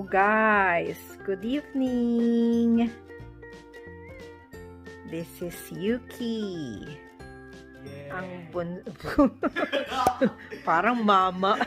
guys, good evening. This is Yuki. Yeah. Parang mama.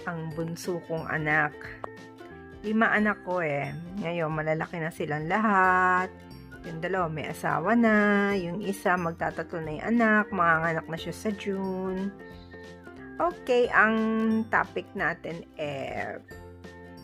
Ang bunso kong anak. 5 anak ko eh. Ngayon malalaki na silang lahat. Yung 2 may asawa na. Yung isa magtatatlo na yung anak. Manganganak na siya sa June. Okay, ang topic natin eh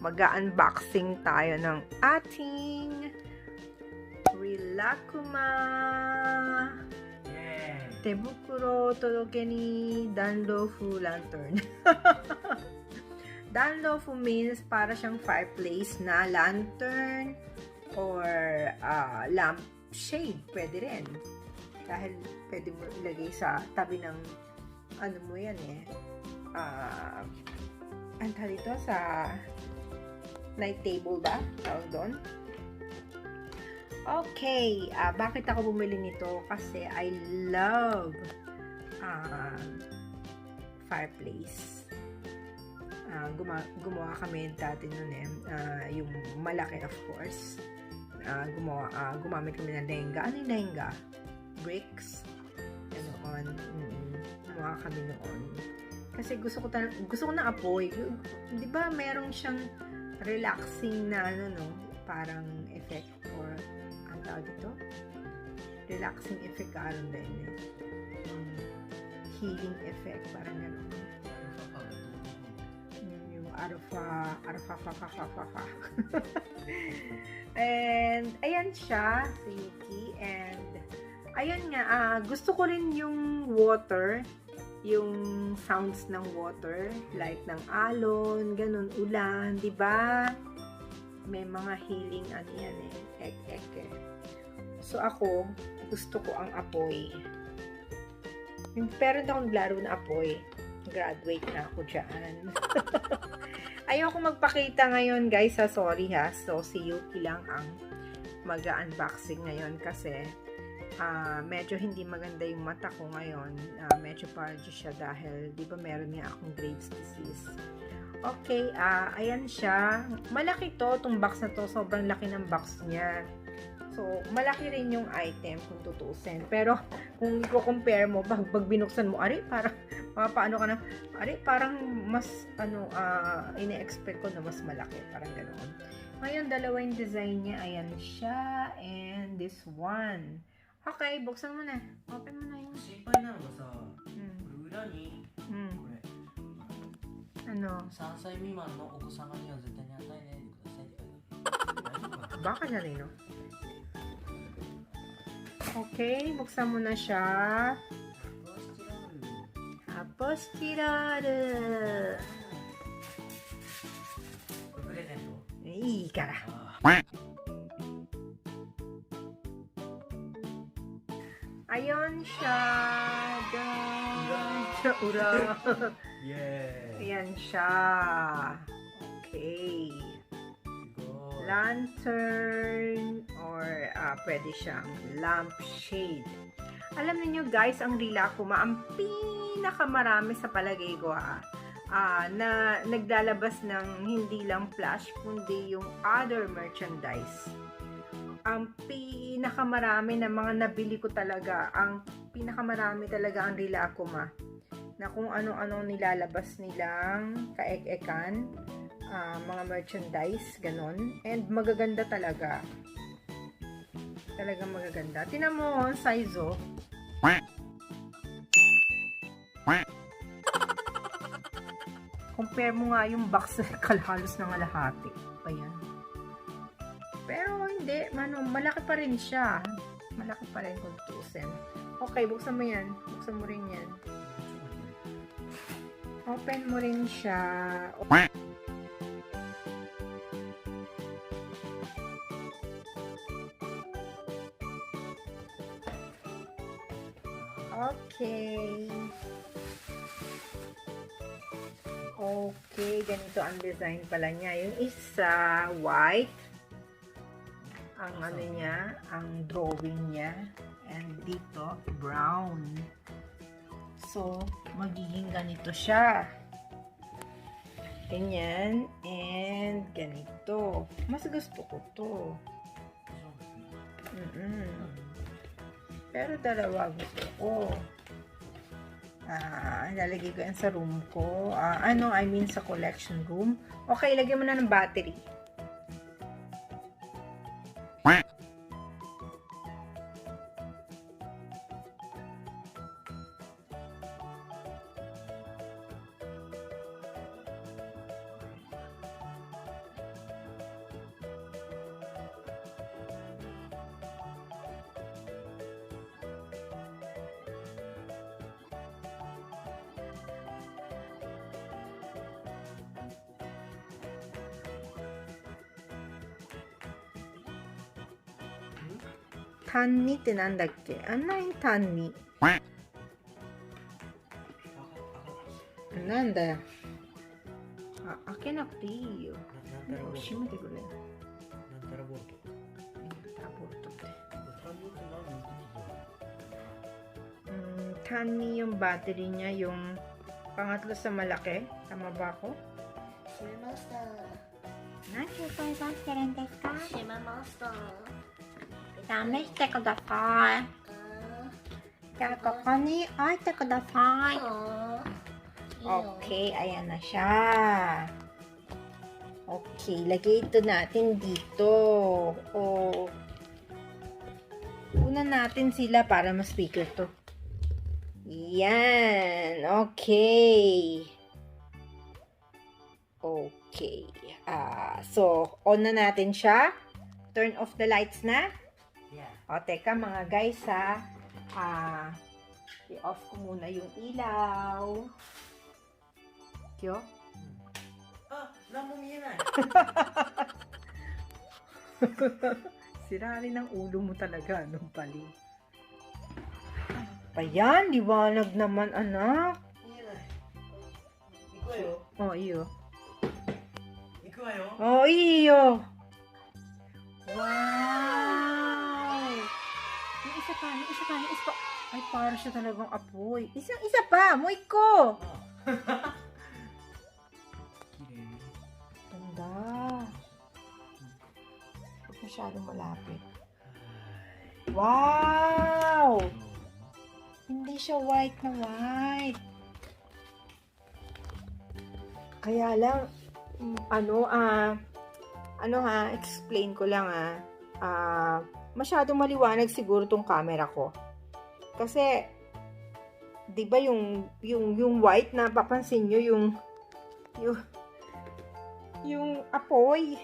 mag-unboxing tayo ng ating RILAKKUMA Tebukuro Toroke ni Danro Lantern. Danro means para siyang fireplace na lantern or lamp shade. Pwede rin. Dahil pwede mo ilagay sa tabi ng ano mo yan eh. Anta dito sa night table ba? Tawag doon. Okay. Bakit ako bumili nito? Kasi I love fireplace. Gumawa kami dati nun eh. Yung malaki of course. Gumamit kami ng lenga. Ano yung lenga? Bricks. Ganoon. Gumawa kami noon. Kasi gusto ko ng apoy. 'Di ba merong siyang relaxing na ano no, parang effect or ang tawag dito? Relaxing effect karon din eh. Healing effect parang gano'n. Yung arfa. And ayan siya, si Yuki, and ayan nga, gusto ko rin yung water, yung sounds ng water, like ng alon, ganun, ulan, di ba? May mga healing ano yan eh, ek. So ako, gusto ko ang apoy. Pero hindi akong naglaro na apoy. Graduate na ako dyan. Ayoko magpakita ngayon guys, sorry ha. So si Yuki lang ang mag-unboxing ngayon kasi medyo hindi maganda yung mata ko ngayon. Medyo parjo siya dahil di ba meron niya akong Graves disease. Okay, ayan siya. Malaki to, itong box na to. Sobrang laki ng box niya. So, malaki rin yung item kung tutusin. Pero, kung i-compare mo, pag binuksan mo, parang, paano ka na, parang mas, ine-expect ko na mas malaki. Parang ganoon. Ngayon, 2 yung design niya. Ayan siya. And this one. Okay, buksan mo na. Open mo na yung... Ano? 3歳未満のお子様には絶対に与えないでくださいって書いてある。 Baka na rin, no? Okay, buksan mo na siya. Apostiraru. Ii, kara. Ayun siya. Ura. Yeah. Ayan siya. Okay. Lantern or pwede siyang lamp shade. Alam niyo guys, ang RILAKKUMA ang pinakamarami sa palagay ko na naglalabas ng hindi lang flash kundi yung other merchandise. Ang pinakamarami na mga nabili ko talaga, ang pinakamarami talaga ang RILAKKUMA na kung ano-ano nilalabas nilang kaek-ekan, mga merchandise, ganon. And magaganda talaga. Talagang magaganda. Tingnan mo ang size oh. Compare mo nga yung box halos ng kalahati. Ayan. Pero hindi, malaki pa rin siya. Malaki pa rin kung tutusin. Okay, buksan mo yan. Buksan mo rin yan. Open mo rin siya. Okay. Okay, ganito ang design pala niya. Yung isa, white. Ang ano niya, ang drawing niya. And dito, brown. So, magiging ganito siya. Ganyan. And ganito. Mas gusto ko to. Pero dalawa gusto ko. Lalagay ko yan sa room ko. I mean sa collection room. Okay, lagyan mo na ng battery. Tanni ってなんだっけ? 何tanni? なんだよ。開けなくていいよ。閉めてくれ。なんたらボルト。なんたらボルトって。tanni yung battery niya, yung pangatlo sa malaki. Tama ba ako? 閉めました。何を買い出してるんですか? 閉めました。試してください。じゃあここに置いてください。Okay, ayan na siya. Okay, lagay ito natin dito. Una natin sila para mas speaker to. Yan. Okay. Okay. So, on na natin siya. Turn off the lights na. O, teka mga guys i-off ko muna yung ilaw. Kyo? Namumira. Sira rin ang ulo mo talaga, anong pali. Ayan, liwanag naman, anak. Iyo. Iyo. Wow! Yung isa pa. Ay, para siya talagang apoy. Isa pa, moy ko! Ganda. Huwag masyadong malapit. Wow! Hindi siya white na white. Kaya lang, explain ko lang masyadong maliwanag siguro tong camera ko. Kasi 'di ba yung white na papansin niyo yung apoy.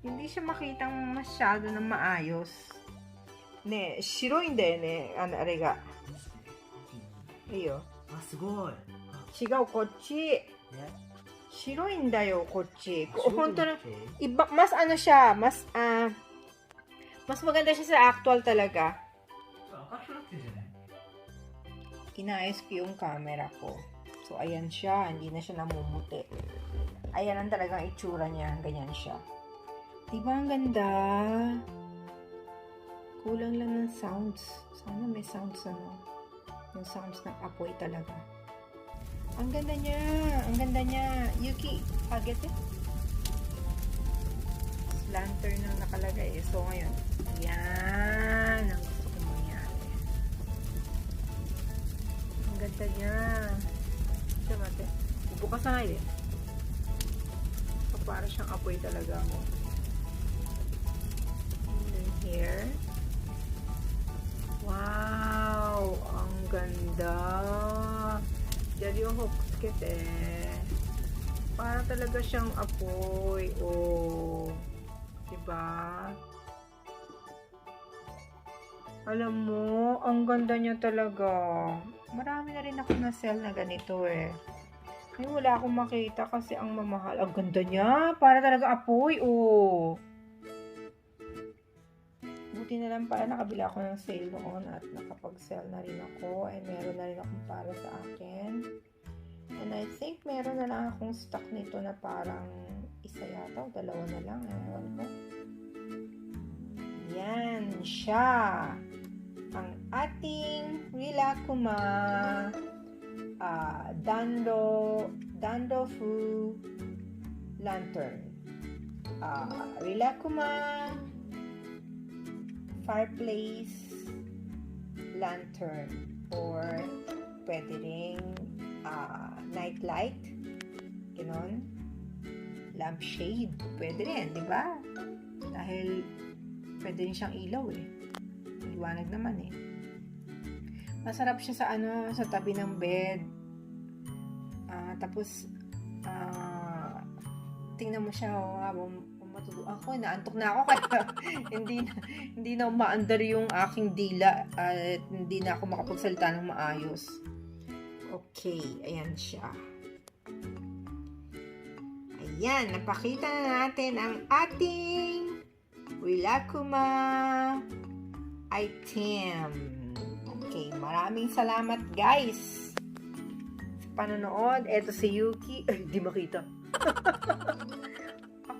Hindi siya makitang masyado na maayos. Ne, shiroiんだよね, あれが. Iyo. すごい. 違うこっち. 白いんだよこっち. Honto na iba, mas siya, mas maganda siya sa actual talaga. Inayos ko yung camera ko. So ayan siya, hindi na siya namumuti. Ayan ang talagang itsura niya, ganyan siya. Diba ang ganda? Kulang lang ng sounds. Sana may sounds yung sounds ng apoy talaga. Ang ganda niya. Yuki, get it? Lantern na nakalagay. So, ngayon, yan ang gusto kong mangyari. Ang ganda niya. Ito mate. Bukas na ngayon. So, para siyang apoy talaga mo. And then here. Wow! Ang ganda! Diyan yung hooks kit para talaga siyang apoy. Diba? Alam mo, ang ganda niya talaga. Marami na rin ako na-sell na ganito Ay, wala akong makita kasi ang mamahal. Ang ganda niya. Para talaga apoy. Buti na lang pala nakabila ako ng sale noon at nakapag-sell na rin ako. Ay, meron na rin akong para sa akin. And I think meron na lang akong stock nito na parang isa yata o dalawa na lang. Ewan ko. Yan siya. Ang ating RILAKKUMA Danro Lantern. RILAKKUMA Fireplace Lantern, or pwede ring night light, ganon, lampshade, pwede rin, di ba? Dahil pwede rin siyang ilaw eh, liwanag naman eh. Masarap siya sa sa tabi ng bed. Tapos tingnan mo siya habang matulog ako, naantok na ako kaya hindi na umaandar yung aking dila at hindi na ako makapagsalita ng maayos. Okay, ayan siya. Ayan, napakita na natin ang ating RILAKKUMA item. Okay, maraming salamat guys sa panonood. Eto si Yuki. Ay, di makita.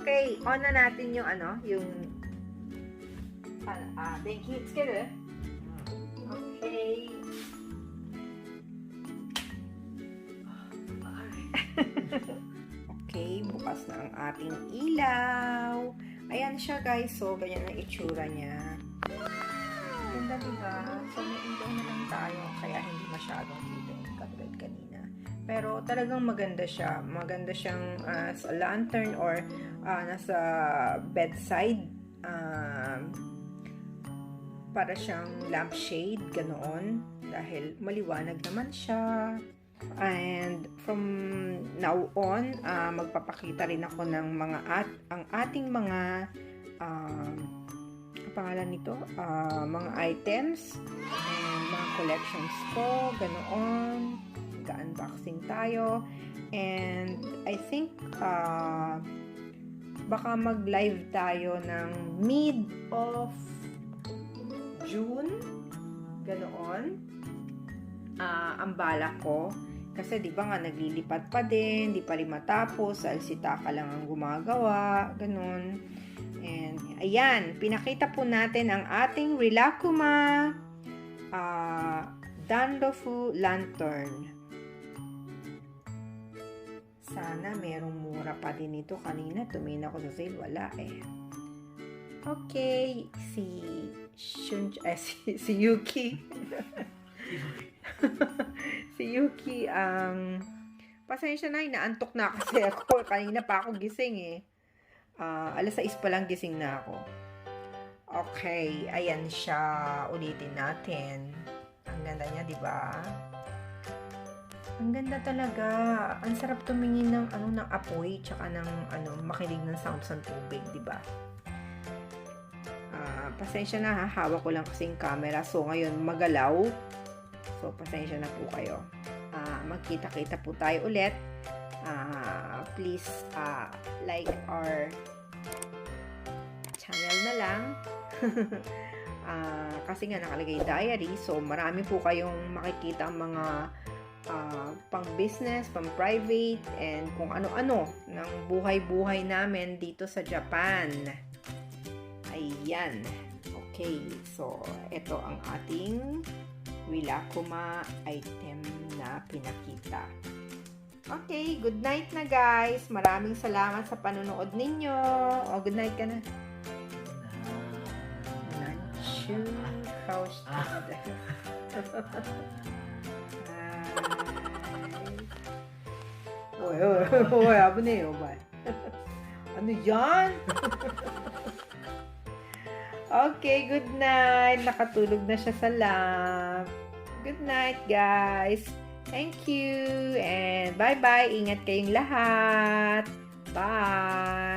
Okay, on na natin yung yung thank you. It's good. Okay. Okay, bukas na ang ating ilaw. Ayan siya guys. So, ganyan ang itsura niya. Ganda diba? So, may ilaw na lang tayo. Kaya hindi masyadong kita yung katulad kanina. Pero talagang maganda siya. Maganda siyang as a lantern or nasa bedside. Para siyang lampshade, ganoon. Dahil maliwanag naman siya. And from now on, magpapakita rin ako ng ang ating mga pangalan nito, mga items and mga collections ko, ganoon. Ga-unboxing tayo. And I think baka mag-live tayo ng mid of June, ganoon. Ang balak ko kasi di ba nga naglilipat pa din, di pa rin matapos, Chit-chat lang ang gumagawa, ganun. And ayan, pinakita po natin ang ating RILAKKUMA Danro Lantern. Sana merong mura pa din ito. Kanina tumingin ako sa sale, wala eh. Okay, si Yuki. Si Yuki, pasensya na, inaantok na kasi ako. Kanina pa ako gising eh. Alas 6 pa lang gising na ako. Okay, ayan siya. Ulitin natin. Ang ganda niya, di ba? Ang ganda talaga. Ang sarap tumingin ng ng apoy, tsaka ng makinig ng sounds ng tubig, di ba? Pasensya na, hawak ko lang kasing camera. So, ngayon magalaw. So, pasensya na po kayo. Magkita-kita po tayo ulit. Please like our channel na lang. Kasi nga nakalagay diary. So, marami po kayong makikita ang mga pang-business, pang-private, and kung ano-ano ng buhay-buhay namin dito sa Japan. Ayan. Okay. So, ito ang ating RILAKKUMA item na pinakita. Okay, good night na guys. Maraming salamat sa panonood ninyo. Good night ka na. Nanchu, how's that? Oy, abo na yun ba? Ano yan? Okay, good night. Nakatulog na siya sa lamp. Good night, guys. Thank you. And bye-bye. Ingat kayong lahat. Bye.